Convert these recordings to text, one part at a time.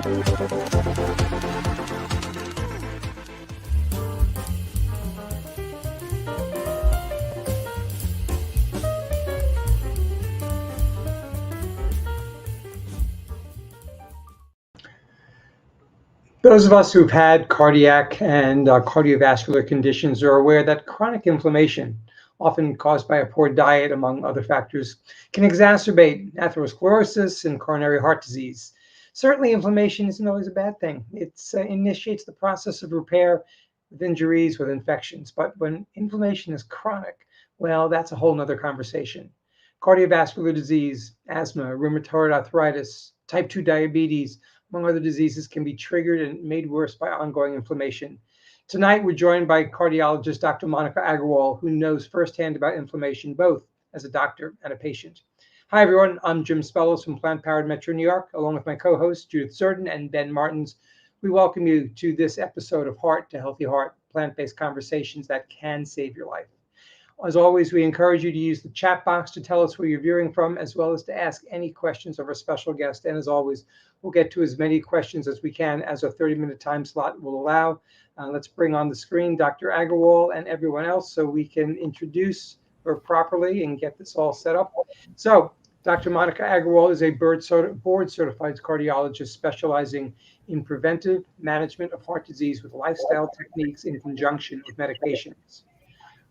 Those of us who've had cardiac and cardiovascular conditions are aware that chronic inflammation, often caused by a poor diet, among other factors, can exacerbate atherosclerosis and coronary heart disease. Certainly, inflammation isn't always a bad thing. It initiates the process of repair with injuries, with infections. But when inflammation is chronic, well, that's a whole nother conversation. Cardiovascular disease, asthma, rheumatoid arthritis, type 2 diabetes, among other diseases, can be triggered and made worse by ongoing inflammation. Tonight, we're joined by cardiologist Dr. Monica Aggarwal, who knows firsthand about inflammation, both as a doctor and a patient. Hi, everyone. I'm Jim Spellos from Planned Parenthood Metro New York, along with my co-hosts Judith Zerden and Ben Martins. We welcome you to this episode of Heart to Healthy Heart, plant-based conversations that can save your life. As always, we encourage you to use the chat box to tell us where you're viewing from, as well as to ask any questions of our special guest. And as always, we'll get to as many questions as we can as our 30-minute time slot will allow. Let's bring on the screen Dr. Aggarwal and everyone else so we can introduce her properly and get this all set up. So Dr. Monica Aggarwal is a board-certified cardiologist specializing in preventive management of heart disease with lifestyle techniques in conjunction with medications.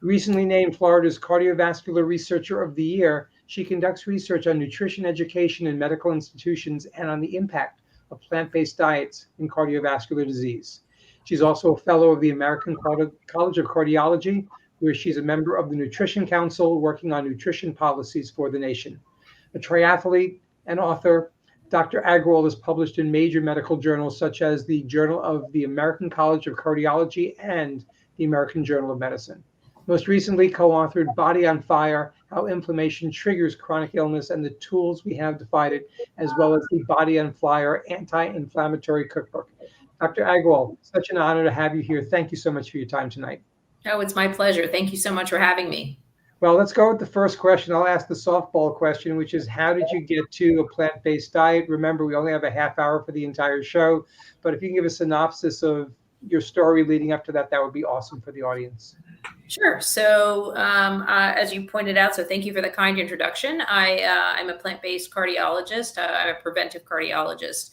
Recently named Florida's Cardiovascular Researcher of the Year, she conducts research on nutrition education in medical institutions and on the impact of plant-based diets in cardiovascular disease. She's also a fellow of the American College of Cardiology, where she's a member of the Nutrition Council working on nutrition policies for the nation. A triathlete and author, Dr. Aggarwal is published in major medical journals such as the Journal of the American College of Cardiology and the American Journal of Medicine. Most recently co-authored Body on Fire, How Inflammation Triggers Chronic Illness and the Tools We Have to Fight It, as well as the Body on Fire Anti-Inflammatory Cookbook. Dr. Aggarwal, such an honor to have you here. Thank you so much for your time tonight. Oh, it's my pleasure. Thank you so much for having me. Well, let's go with the first question. I'll ask the softball question, which is, how did you get to a plant-based diet? Remember, we only have a half hour for the entire show, but if you can give a synopsis of your story leading up to that, that would be awesome for the audience. Sure. So as you pointed out, so thank you for the kind introduction. I'm a plant-based cardiologist. I'm a preventive cardiologist.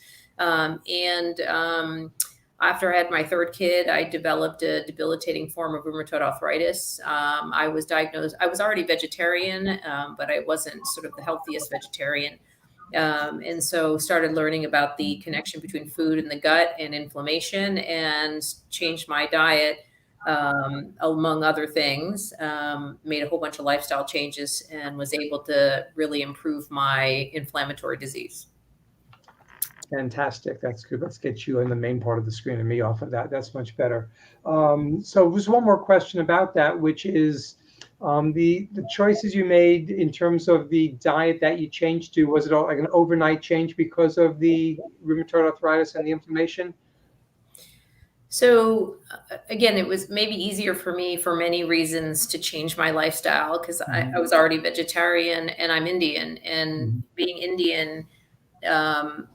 After I had my third kid, I developed a debilitating form of rheumatoid arthritis. I was diagnosed, I was already vegetarian, but I wasn't sort of the healthiest vegetarian. And so started learning about the connection between food and the gut and inflammation, and changed my diet, among other things, made a whole bunch of lifestyle changes and was able to really improve my inflammatory disease. Fantastic. That's good. Let's get you on the main part of the screen and me off of that. That's much better. So there's one more question about that, which is the choices you made in terms of the diet that you changed to. Was it all like an overnight change because of the rheumatoid arthritis and the inflammation? So again, it was maybe easier for me for many reasons to change my lifestyle because I was already vegetarian and I'm Indian, and being Indian,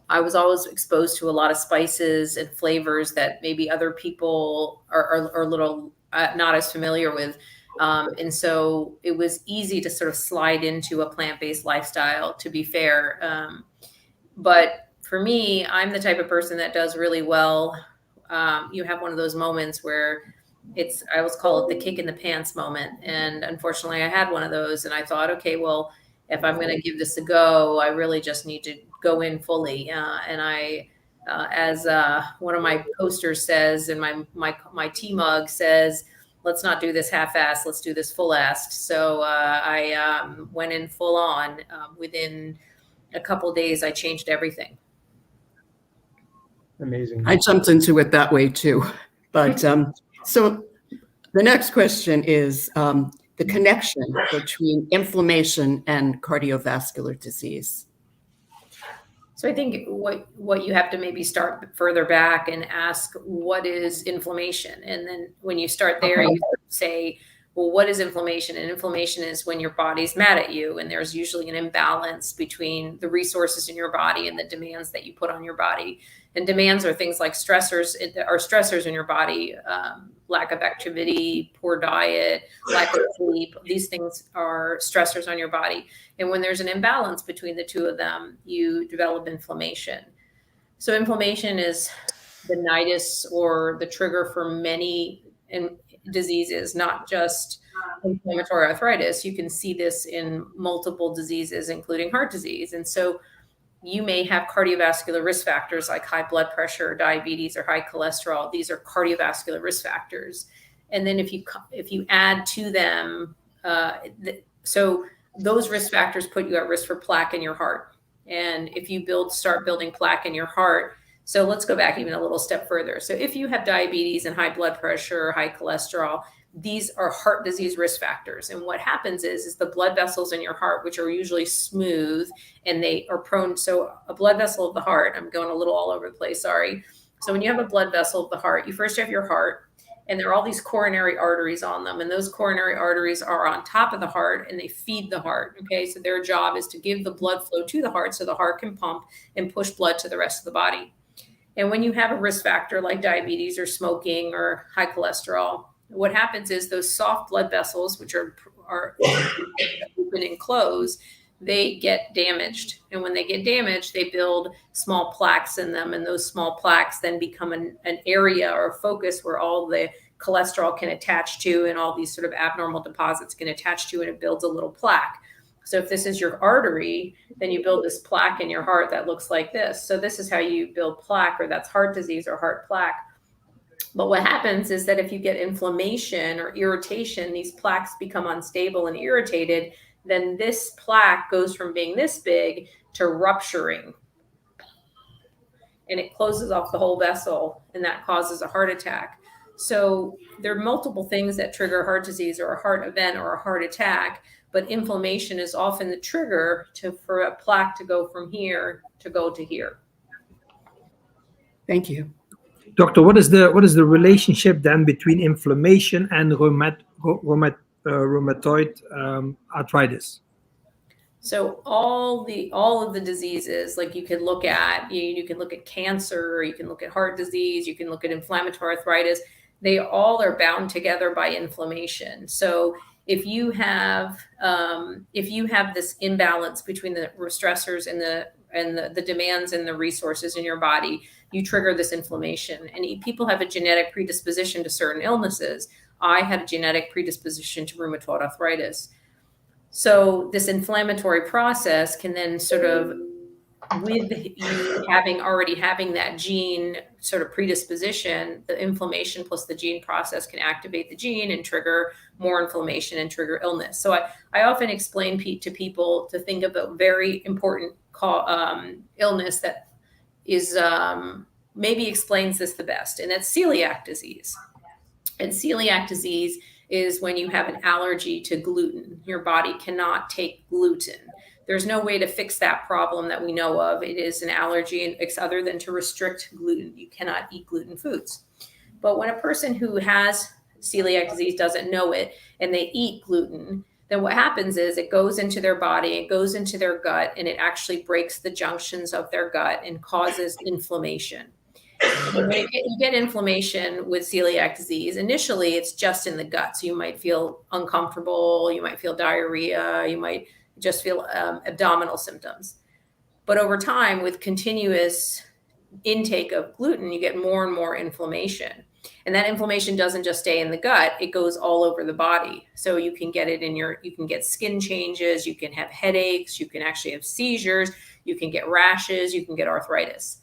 I was always exposed to a lot of spices and flavors that maybe other people are a little not as familiar with. And so it was easy to sort of slide into a plant-based lifestyle, to be fair. But for me, I'm the type of person that does really well. You have one of those moments where I always call it the kick in the pants moment. And unfortunately, I had one of those, and I thought, okay, well, if I'm going to give this a go, I really just need to go in fully. And I, as one of my posters says, and my tea mug says, let's not do this half-assed, let's do this full-assed. So I went in full on. Within a couple of days, I changed everything. Amazing. I jumped into it that way too. But so the next question is the connection between inflammation and cardiovascular disease. So I think what you have to maybe start further back and ask, what is inflammation? And then when you start there, you say, Well, what is inflammation? And inflammation is when your body's mad at you, and there's usually an imbalance between the resources in your body and the demands that you put on your body. And demands are things like stressors in your body, lack of activity, poor diet, lack of sleep. These things are stressors on your body. And when there's an imbalance between the two of them, you develop inflammation. So inflammation is the nidus or the trigger for many diseases, not just inflammatory arthritis. You can see this in multiple diseases, including heart disease. And so you may have cardiovascular risk factors like high blood pressure, or diabetes, or high cholesterol. These are cardiovascular risk factors. And then if you add to them, so those risk factors put you at risk for plaque in your heart. And if you start building plaque in your heart, so let's go back even a little step further. So if you have diabetes and high blood pressure or high cholesterol, these are heart disease risk factors. And what happens is the blood vessels in your heart, which are usually smooth and they are prone. So a blood vessel of the heart, I'm going a little all over the place, sorry. So when you have a blood vessel of the heart, you first have your heart, and there are all these coronary arteries on them. And those coronary arteries are on top of the heart and they feed the heart. Okay. So their job is to give the blood flow to the heart so the heart can pump and push blood to the rest of the body. And when you have a risk factor like diabetes or smoking or high cholesterol, what happens is those soft blood vessels, which are open and close, they get damaged. And when they get damaged, they build small plaques in them. And those small plaques then become an area or focus where all the cholesterol can attach to and all these sort of abnormal deposits can attach to, and it builds a little plaque. So if this is your artery, then you build this plaque in your heart that looks like this. So this is how you build plaque, or that's heart disease or heart plaque. But what happens is that if you get inflammation or irritation, these plaques become unstable and irritated, then this plaque goes from being this big to rupturing. And it closes off the whole vessel, and that causes a heart attack. So there are multiple things that trigger heart disease or a heart event or a heart attack, but inflammation is often the trigger for a plaque to go from here to go to here. Thank you. Doctor, what is the relationship then between inflammation and rheumatoid arthritis? So all of the diseases, like you can look at cancer, you can look at heart disease, you can look at inflammatory arthritis. They all are bound together by inflammation. So if you have this imbalance between the stressors and the demands and the resources in your body, you trigger this inflammation. And people have a genetic predisposition to certain illnesses. I had a genetic predisposition to rheumatoid arthritis. So this inflammatory process can then sort of, with you already having that gene sort of predisposition, the inflammation plus the gene process can activate the gene and trigger more inflammation and trigger illness. So I often explain to people to think of a very important illness that is maybe explains this the best, and that's celiac disease. And celiac disease is when you have an allergy to gluten. Your body cannot take gluten. There's no way to fix that problem that we know of. It is an allergy, and it's other than to restrict gluten. You cannot eat gluten foods. But when a person who has celiac disease doesn't know it and they eat gluten, then what happens is it goes into their body, it goes into their gut, and it actually breaks the junctions of their gut and causes inflammation. When you get inflammation with celiac disease, initially it's just in the gut. So you might feel uncomfortable, you might feel diarrhea, you might just feel abdominal symptoms. But over time, with continuous intake of gluten, you get more and more inflammation. And that inflammation doesn't just stay in the gut, it goes all over the body. So you can get it you can get skin changes, you can have headaches, you can actually have seizures, you can get rashes, you can get arthritis.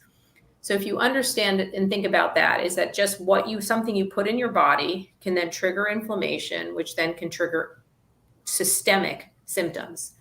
So if you understand it and think about that, is that just something you put in your body can then trigger inflammation, which then can trigger systemic symptoms.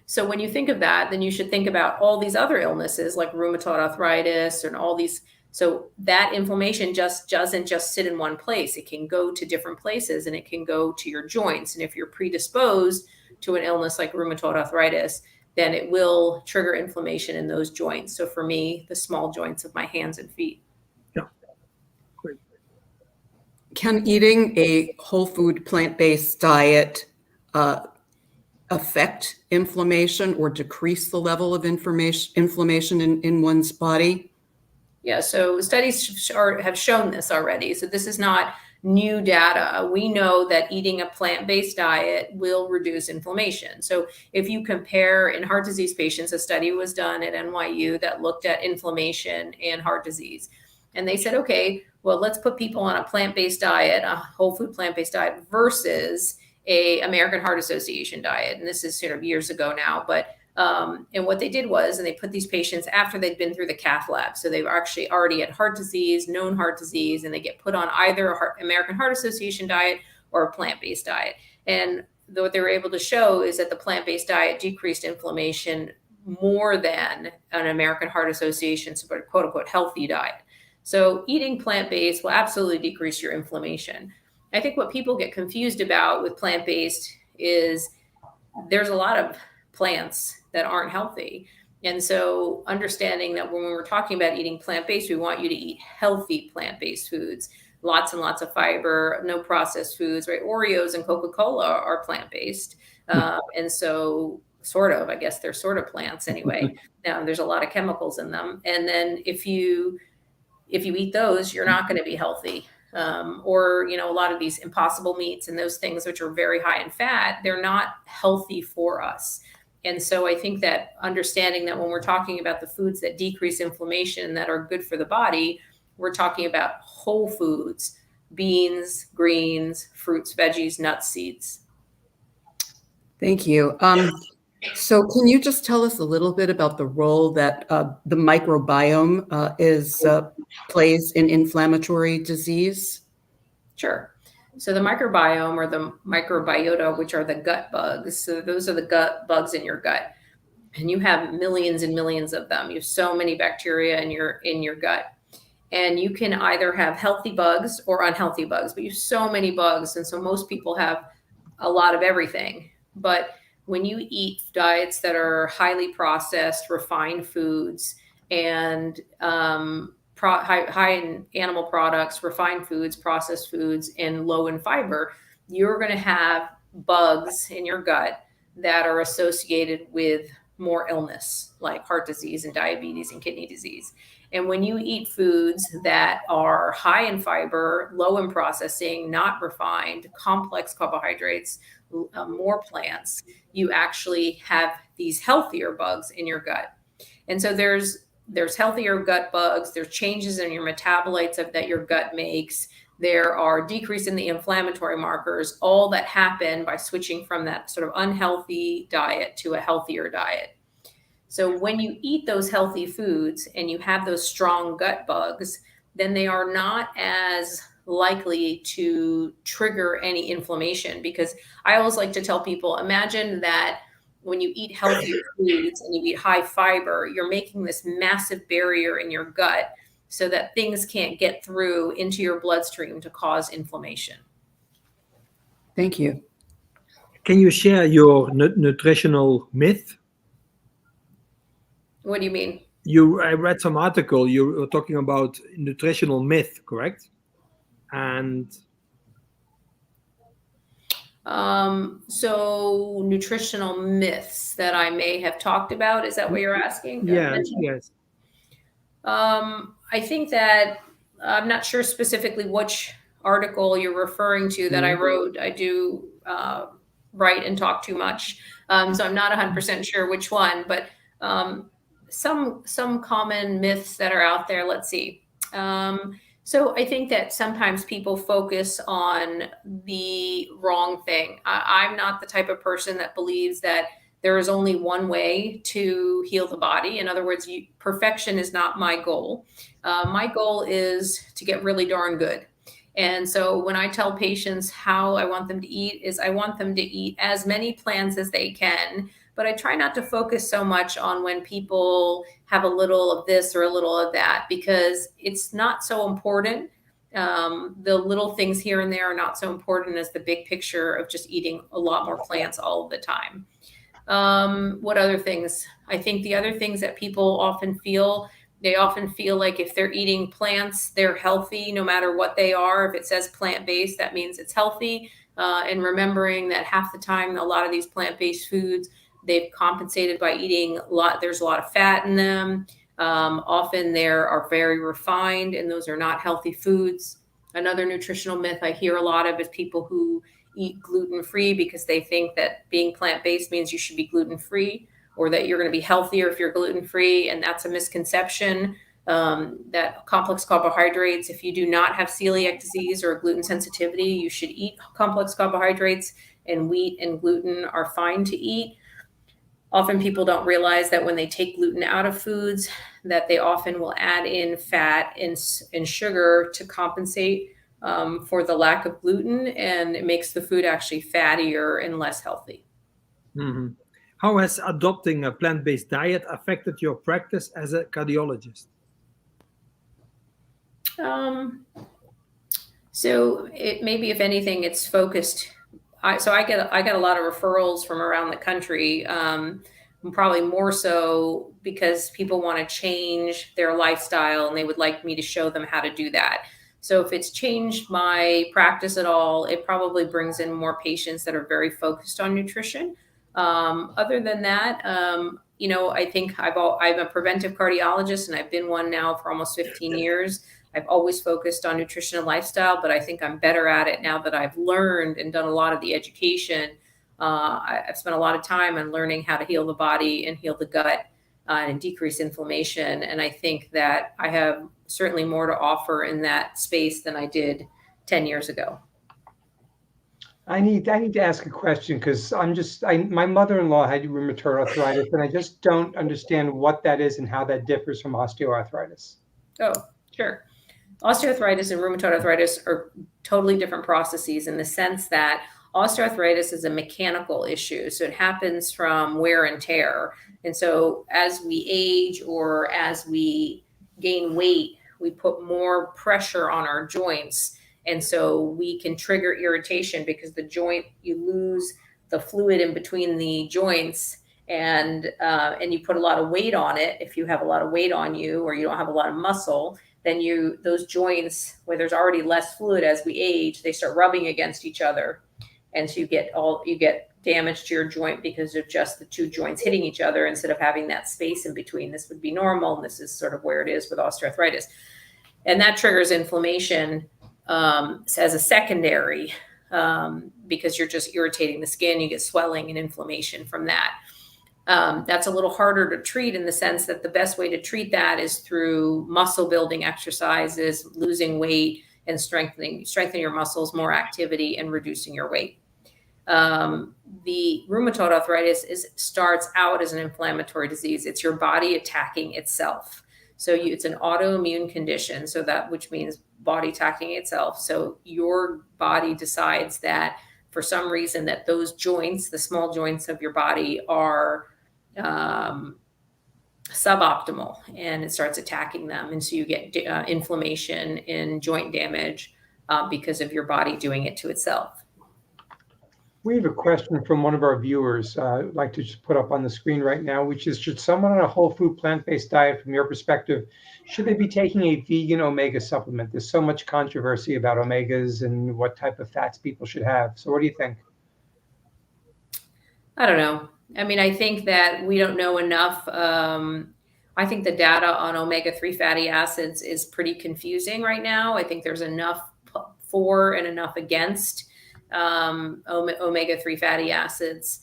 So when you think of that, then you should think about all these other illnesses like rheumatoid arthritis and all these. So that inflammation just doesn't just sit in one place. It can go to different places, and it can go to your joints. And if you're predisposed to an illness like rheumatoid arthritis, then it will trigger inflammation in those joints. So for me, the small joints of my hands and feet. Yeah, great. Can eating a whole food plant-based diet affect inflammation or decrease the level of inflammation in one's body? Yeah, so studies have shown this already. So this is not new data. We know that eating a plant-based diet will reduce inflammation. So if you compare in heart disease patients, a study was done at NYU that looked at inflammation and heart disease. And they said, okay, well, let's put people on a plant-based diet, a whole food plant-based diet versus a American Heart Association diet. And this is sort of years ago now, but and what they did was, and they put these patients after they'd been through the cath lab. So they were actually already had heart disease, known heart disease, and they get put on either American Heart Association diet or a plant-based diet. And what they were able to show is that the plant-based diet decreased inflammation more than an American Heart Association, so quote unquote, healthy diet. So eating plant-based will absolutely decrease your inflammation. I think what people get confused about with plant-based is there's a lot of plants that aren't healthy. And so understanding that when we're talking about eating plant-based, we want you to eat healthy plant-based foods, lots and lots of fiber, no processed foods, right? Oreos and Coca-Cola are plant-based. And so sort of, I guess they're sort of plants anyway. Now there's a lot of chemicals in them. And then if you eat those, you're not going to be healthy. Or, you know, a lot of these impossible meats and those things, which are very high in fat, they're not healthy for us. And so I think that understanding that when we're talking about the foods that decrease inflammation that are good for the body, we're talking about whole foods, beans, greens, fruits, veggies, nuts, seeds. Thank you. So can you just tell us a little bit about the role that the microbiome plays in inflammatory disease? Sure. So the microbiome or the microbiota, which are the gut bugs, so those are the gut bugs in your gut. And you have millions and millions of them. You have so many bacteria in your gut. And you can either have healthy bugs or unhealthy bugs, but you have so many bugs. And so most people have a lot of everything. But when you eat diets that are highly processed, refined foods, and high in animal products, refined foods, processed foods, and low in fiber, you're going to have bugs in your gut that are associated with more illness, like heart disease and diabetes and kidney disease. And when you eat foods that are high in fiber, low in processing, not refined, complex carbohydrates, more plants, you actually have these healthier bugs in your gut. And so there's healthier gut bugs, there's changes in your metabolites that your gut makes, there are decrease in the inflammatory markers, all that happen by switching from that sort of unhealthy diet to a healthier diet. So when you eat those healthy foods and you have those strong gut bugs, then they are not as likely to trigger any inflammation. Because I always like to tell people, imagine that when you eat healthy foods and you eat high fiber, you're making this massive barrier in your gut so that things can't get through into your bloodstream to cause inflammation. Thank you. Can you share your nutritional myth? What do you mean? I read some article, you were talking about nutritional myth, correct? And so nutritional myths that I may have talked about, is that what you're asking? Yes. I think that I'm not sure specifically which article you're referring to that I wrote. I do write and talk too much. So I'm not 100% sure which one, but some common myths that are out there. Let's see. So I think that sometimes people focus on the wrong thing. I'm not the type of person that believes that there is only one way to heal the body. In other words, perfection is not my goal. My goal is to get really darn good. And so when I tell patients how I want them to eat is I want them to eat as many plants as they can, but I try not to focus so much on when people have a little of this or a little of that, because it's not so important. The little things here and there are not so important as the big picture of just eating a lot more plants all of the time. What other things? I think the other things that people often feel They often feel like if they're eating plants, they're healthy no matter what they are. If it says plant-based, that means it's healthy. And remembering that half the time, a lot of these plant-based foods, they've compensated by eating there's a lot of fat in them. Often they are very refined, and those are not healthy foods. Another nutritional myth I hear a lot of is people who eat gluten-free because they think that being plant-based means you should be gluten-free, or that you're going to be healthier if you're gluten-free. And that's a misconception. That complex carbohydrates, if you do not have celiac disease or gluten sensitivity, you should eat complex carbohydrates, and wheat and gluten are fine to eat. Often people don't realize that when they take gluten out of foods, that they often will add in fat and sugar to compensate for the lack of gluten, and it makes the food actually fattier and less healthy. Mhm. How has adopting a plant-based diet affected your practice as a cardiologist? So maybe if anything, it's focused. I get a lot of referrals from around the country, probably more so because people want to change their lifestyle and they would like me to show them how to do that. So if it's changed my practice at all, it probably brings in more patients that are very focused on nutrition. Other than that, I think I'm a preventive cardiologist, and I've been one now for almost 15 years. I've always focused on nutrition and lifestyle, but I think I'm better at it now that I've learned and done a lot of the education. I've spent a lot of time on learning how to heal the body and heal the gut and decrease inflammation. And I think that I have certainly more to offer in that space than I did 10 years ago. I need to ask a question because my mother-in-law had rheumatoid arthritis, and I just don't understand what that is and how that differs from osteoarthritis. Oh, sure. Osteoarthritis and rheumatoid arthritis are totally different processes in the sense that osteoarthritis is a mechanical issue. So it happens from wear and tear. And so as we age or as we gain weight, we put more pressure on our joints. And so we can trigger irritation because you lose the fluid in between the joints, and you put a lot of weight on it. If you have a lot of weight on you, or you don't have a lot of muscle, then those joints where there's already less fluid as we age, they start rubbing against each other. And so you get damage to your joint because of just the two joints hitting each other instead of having that space in between. This would be normal, and this is sort of where it is with osteoarthritis. And that triggers inflammation as a secondary, because you're just irritating the skin. You get swelling and inflammation from that. That's a little harder to treat in the sense that the best way to treat that is through muscle building exercises, losing weight, and strengthening your muscles, more activity, and reducing your weight. The rheumatoid arthritis starts out as an inflammatory disease. It's your body attacking itself. So it's an autoimmune condition. So which means body attacking itself. So your body decides that for some reason that those joints, the small joints of your body, are suboptimal, and it starts attacking them. And so you get inflammation and joint damage because of your body doing it to itself. We have a question from one of our viewers I'd like to just put up on the screen right now, which is, should someone on a whole food plant-based diet, from your perspective, should they be taking a vegan omega supplement? There's so much controversy about omegas and what type of fats people should have. So what do you think? I don't know. I mean, I think that we don't know enough. I think the data on omega-3 fatty acids is pretty confusing right now. I think there's enough for and enough against omega-3 fatty acids.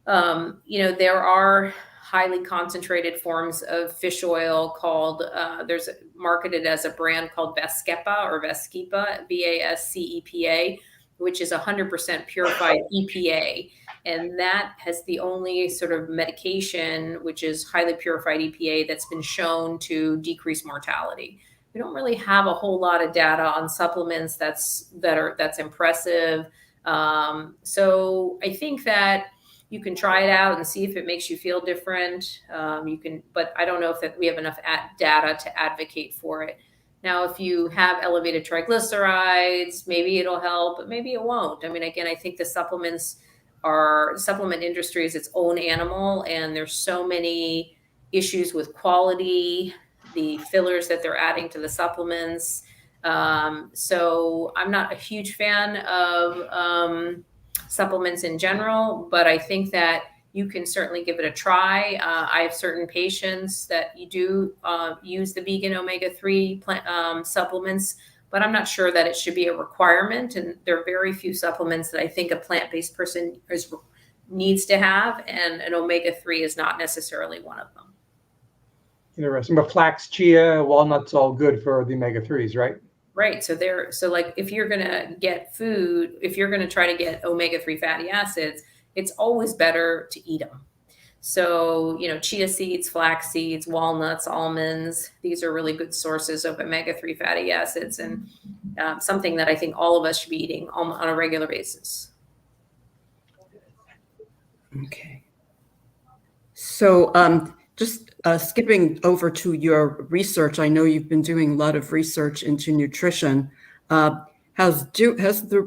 There are highly concentrated forms of fish oil called, there's marketed as a brand called Vascepa or Vascepa, Vascepa, which is 100% purified EPA. And that has the only sort of medication, which is highly purified EPA, that's been shown to decrease mortality. We don't really have a whole lot of data on supplements that's impressive. So I think that you can try it out and see if it makes you feel different. But I don't know if we have enough data to advocate for it. Now, if you have elevated triglycerides, maybe it'll help, but maybe it won't. I mean, again, I think the supplement industry is its own animal, and there's so many issues with quality the fillers that they're adding to the supplements. So I'm not a huge fan of supplements in general, but I think that you can certainly give it a try. I have certain patients that you do use the vegan omega-3 plant, supplements, but I'm not sure that it should be a requirement. And there are very few supplements that I think a plant-based person needs to have, and an omega-3 is not necessarily one of them. Interesting. But flax, chia, walnuts, all good for the omega-3s, right? Right. So like if you're going to get food, if you're going to try to get omega-3 fatty acids, it's always better to eat them. So, chia seeds, flax seeds, walnuts, almonds, these are really good sources of omega-3 fatty acids, and something that I think all of us should be eating on a regular basis. Okay. So just skipping over to your research, I know you've been doing a lot of research into nutrition. Has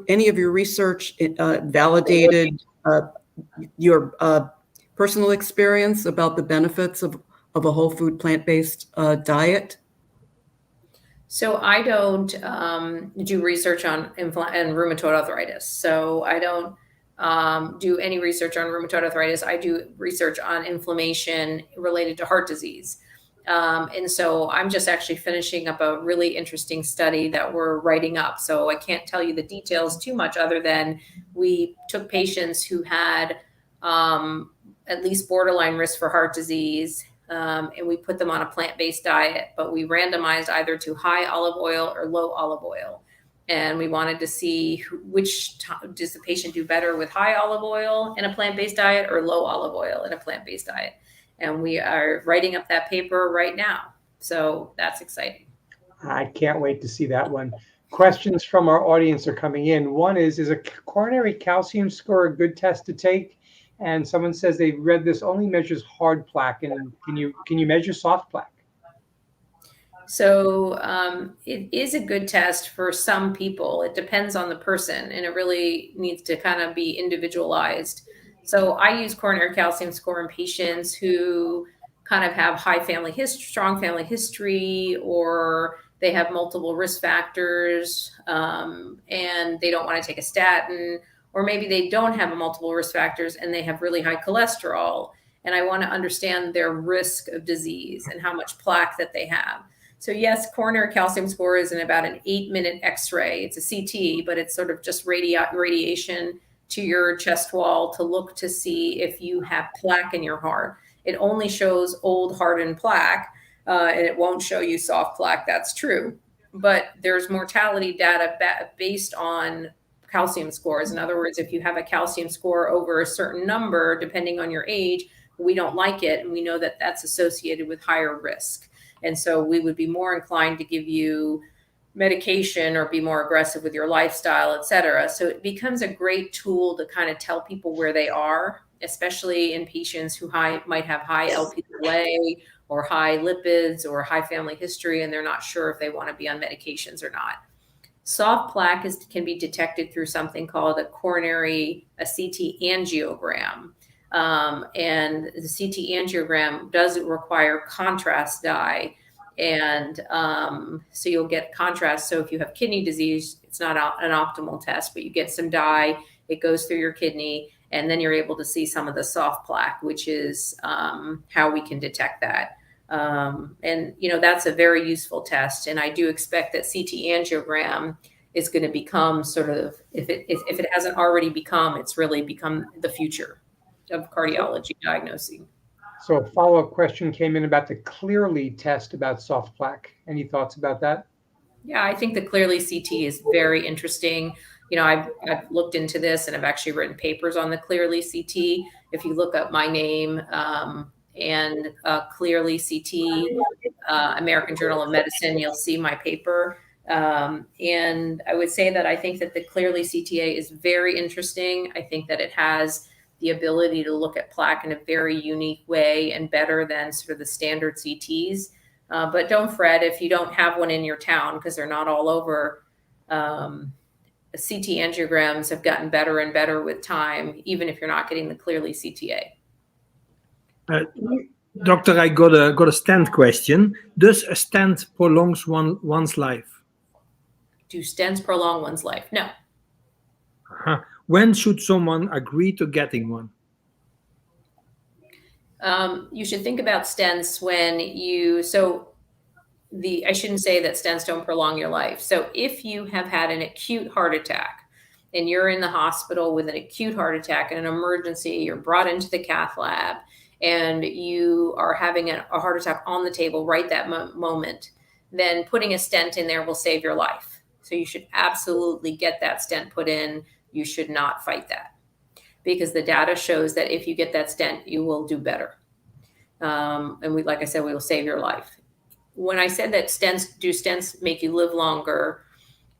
any of your research validated your personal experience about the benefits of a whole food plant-based diet? So I don't do research on and rheumatoid arthritis. So I don't do any research on rheumatoid arthritis. I do research on inflammation related to heart disease. And so I'm just actually finishing up a really interesting study that we're writing up. So I can't tell you the details too much, other than we took patients who had at least borderline risk for heart disease, and we put them on a plant-based diet, but we randomized either to high olive oil or low olive oil. And we wanted to see does the patient do better with high olive oil in a plant-based diet or low olive oil in a plant-based diet. And we are writing up that paper right now. So that's exciting. I can't wait to see that one. Questions from our audience are coming in. One is a coronary calcium score a good test to take? And someone says they read this only measures hard plaque. And can you measure soft plaque? So it is a good test for some people. It depends on the person, and it really needs to kind of be individualized. So I use coronary calcium score in patients who kind of have strong family history, or they have multiple risk factors, and they don't want to take a statin, or maybe they don't have multiple risk factors and they have really high cholesterol, and I want to understand their risk of disease and how much plaque that they have. So yes, coronary calcium score is in about an 8-minute X-ray. It's a CT, but it's sort of just radiation to your chest wall to look to see if you have plaque in your heart. It only shows old hardened plaque, and it won't show you soft plaque. That's true. But there's mortality data based on calcium scores. In other words, if you have a calcium score over a certain number, depending on your age, we don't like it, and we know that that's associated with higher risk. And so we would be more inclined to give you medication or be more aggressive with your lifestyle, et cetera. So it becomes a great tool to kind of tell people where they are, especially in patients who might have high Lp(a) or high lipids or high family history, and they're not sure if they want to be on medications or not. Soft plaque can be detected through something called a CT angiogram. And the CT angiogram does require contrast dye. And so you'll get contrast. So if you have kidney disease, it's not an optimal test, but you get some dye, it goes through your kidney, and then you're able to see some of the soft plaque, which is how we can detect that. And, that's a very useful test. And I do expect that CT angiogram is going to become sort of, if it hasn't already become, it's really become the future of cardiology diagnosing. So a follow-up question came in about the Clearly test about soft plaque. Any thoughts about that? Yeah, I think the Clearly CT is very interesting. I've looked into this, and I've actually written papers on the Clearly CT. If you look up my name and Clearly CT, American Journal of Medicine, you'll see my paper. And I would say that I think that the Clearly CTA is very interesting. I think that it has the ability to look at plaque in a very unique way and better than sort of the standard CTs. But don't fret if you don't have one in your town, because they're not all over. CT angiograms have gotten better and better with time, even if you're not getting the Clearly CTA. Doctor, I got a stent question. Does a stent prolongs one's life? Do stents prolong one's life? No. Uh-huh. When should someone agree to getting one? You should think about stents when I shouldn't say that stents don't prolong your life. So if you have had an acute heart attack and you're in the hospital with an acute heart attack and an emergency, you're brought into the cath lab and you are having a heart attack on the table right that moment, then putting a stent in there will save your life. So you should absolutely get that stent put in. You should not fight that, because the data shows that if you get that stent, you will do better. Like I said, we will save your life. When I said that stents make you live longer,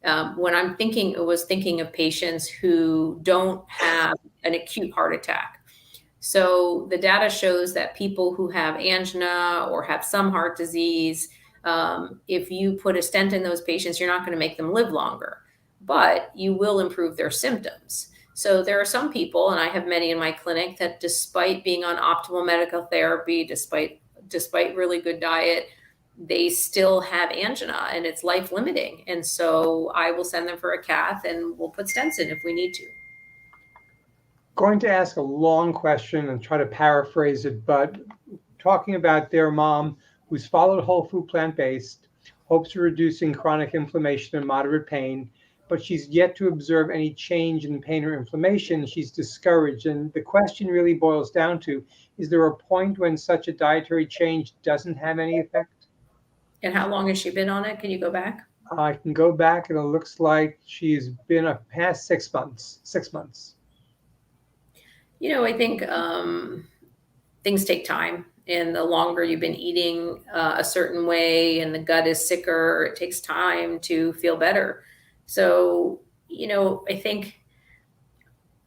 when I was thinking of patients who don't have an acute heart attack. So the data shows that people who have angina or have some heart disease, if you put a stent in those patients, you're not going to make them live longer, but you will improve their symptoms. So there are some people, and I have many in my clinic, that despite being on optimal medical therapy, despite really good diet, they still have angina and it's life limiting. And so I will send them for a cath and we'll put stents in if we need to. Going to ask a long question and try to paraphrase it, but talking about their mom who's followed whole food plant-based, hopes of reducing chronic inflammation and moderate pain, but she's yet to observe any change in pain or inflammation. She's discouraged. And the question really boils down to, is there a point when such a dietary change doesn't have any effect? And how long has she been on it? Can you go back? I can go back and it looks like she's been past 6 months. 6 months. I think things take time. And the longer you've been eating a certain way and the gut is sicker, it takes time to feel better. So, I think,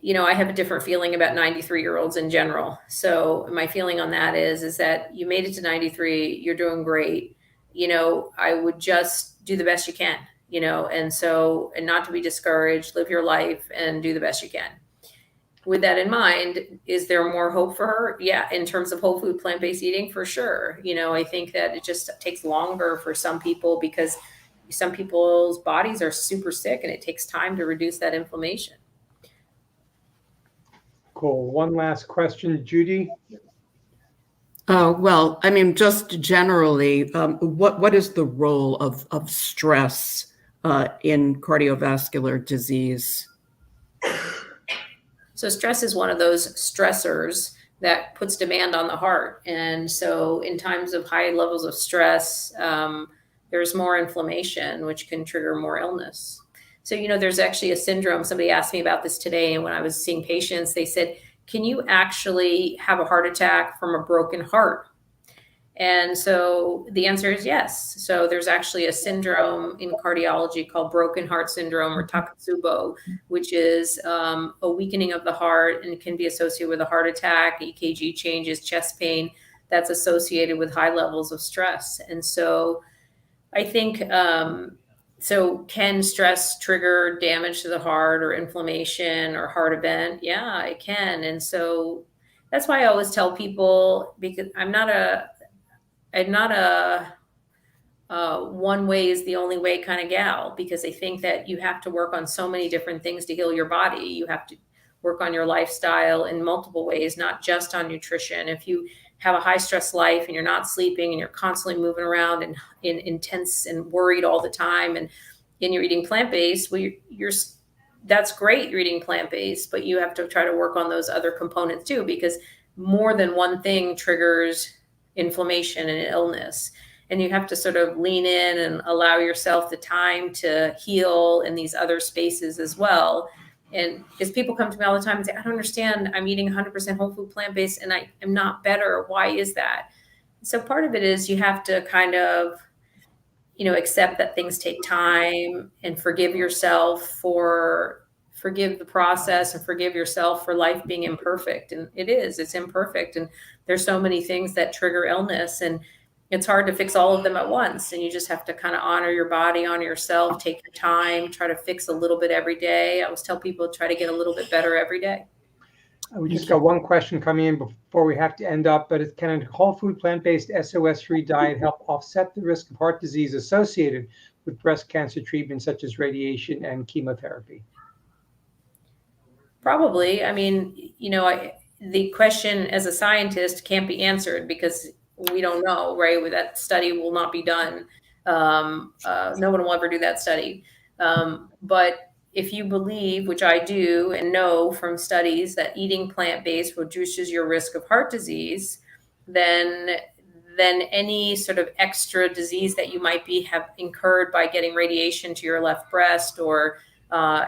I have a different feeling about 93-year-olds in general. So my feeling on that is that you made it to 93, you're doing great. I would just do the best you can, and not to be discouraged, live your life and do the best you can. With that in mind, is there more hope for her? Yeah, in terms of whole food, plant-based eating, for sure. I think that it just takes longer for some people because some people's bodies are super sick and it takes time to reduce that inflammation. Cool. One last question, Judy. Well, I mean, just generally, what is the role of stress in cardiovascular disease? So stress is one of those stressors that puts demand on the heart. And so in times of high levels of stress, there's more inflammation, which can trigger more illness. So, there's actually a syndrome. Somebody asked me about this today. And when I was seeing patients, they said, can you actually have a heart attack from a broken heart? And so the answer is yes. So there's actually a syndrome in cardiology called broken heart syndrome, or Takotsubo, which is a weakening of the heart and can be associated with a heart attack, EKG changes, chest pain that's associated with high levels of stress. And so I think, so can stress trigger damage to the heart or inflammation or heart event? Yeah, it can. And so that's why I always tell people, because I'm not a one way is the only way kind of gal, because I think that you have to work on so many different things to heal your body. You have to work on your lifestyle in multiple ways, not just on nutrition. If you have a high stress life and you're not sleeping and you're constantly moving around and in intense and worried all the time, and you're eating plant-based, well, that's great, you're eating plant-based, but you have to try to work on those other components too, because more than one thing triggers inflammation and illness. And you have to sort of lean in and allow yourself the time to heal in these other spaces as well. And because people come to me all the time and say, I don't understand, I'm eating 100% whole food plant-based and I am not better. Why is that? So part of it is you have to kind of, accept that things take time and forgive yourself forgive the process and forgive yourself for life being imperfect. And it's imperfect. And there's so many things that trigger illness, and it's hard to fix all of them at once. And you just have to kind of honor your body, honor yourself, take your time, try to fix a little bit every day. I always tell people, try to get a little bit better every day. We just got one question coming in before we have to end up, but can a whole food plant-based SOS-free diet help offset the risk of heart disease associated with breast cancer treatment such as radiation and chemotherapy? Probably. I mean, the question as a scientist can't be answered because we don't know, right? That study will not be done. No one will ever do that study. But if you believe, which I do and know from studies, that eating plant-based reduces your risk of heart disease, then any sort of extra disease that you might have incurred by getting radiation to your left breast or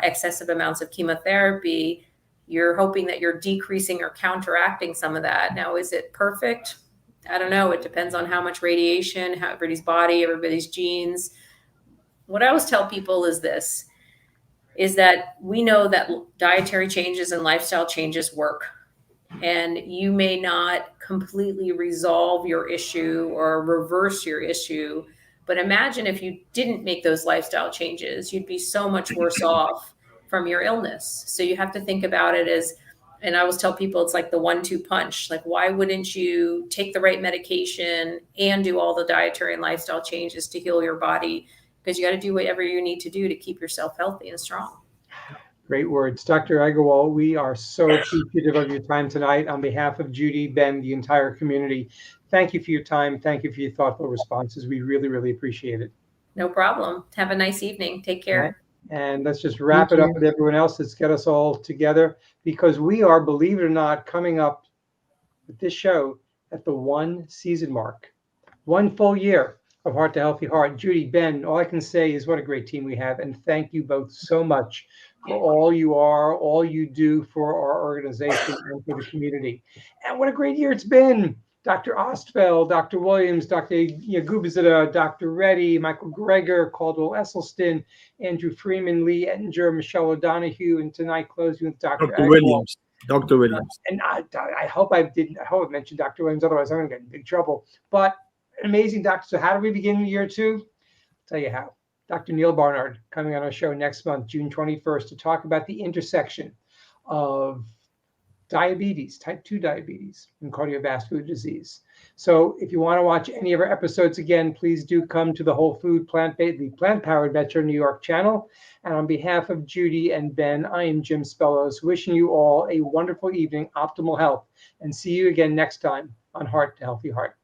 excessive amounts of chemotherapy, you're hoping that you're decreasing or counteracting some of that. Now, is it perfect? I don't know. It depends on how much radiation, how everybody's body, everybody's genes. What I always tell people is this, is that we know that dietary changes and lifestyle changes work. And you may not completely resolve your issue or reverse your issue, but imagine if you didn't make those lifestyle changes, you'd be so much worse off from your illness. So you have to think about it as, and I always tell people, it's like the 1-2 punch. Like, why wouldn't you take the right medication and do all the dietary and lifestyle changes to heal your body? Because you got to do whatever you need to do to keep yourself healthy and strong. Great words. Dr. Aggarwal, we are so appreciative of your time tonight. On behalf of Judy, Ben, the entire community, thank you for your time. Thank you for your thoughtful responses. We really, really appreciate it. No problem. Have a nice evening. Take care. And let's just wrap it up with everyone else. Let's get us all together, because we are, believe it or not, coming up with this show at the 1 season mark, 1 full year of Heart to Healthy Heart. Judy, Ben, all I can say is what a great team we have. And thank you both so much for all you are, all you do for our organization and for the community. And what a great year it's been. Dr. Ostfeld, Dr. Williams, Dr. Gubizita, Dr. Reddy, Michael Greger, Caldwell Esselstyn, Andrew Freeman, Lee Ettinger, Michelle O'Donoghue, and tonight closing with Dr. Williams. Dr. Williams. And I hope I mentioned Dr. Williams, otherwise I'm going to get in big trouble. But an amazing doctor. So how do we begin year 2? I'll tell you how. Dr. Neil Barnard coming on our show next month, June 21st, to talk about the intersection of diabetes, type 2 diabetes, and cardiovascular disease. So if you want to watch any of our episodes again, please do come to the Whole Food Plant-Based, the Plant-Powered Metro New York channel. And on behalf of Judy and Ben, I am Jim Spellos, wishing you all a wonderful evening, optimal health, and see you again next time on Heart to Healthy Heart.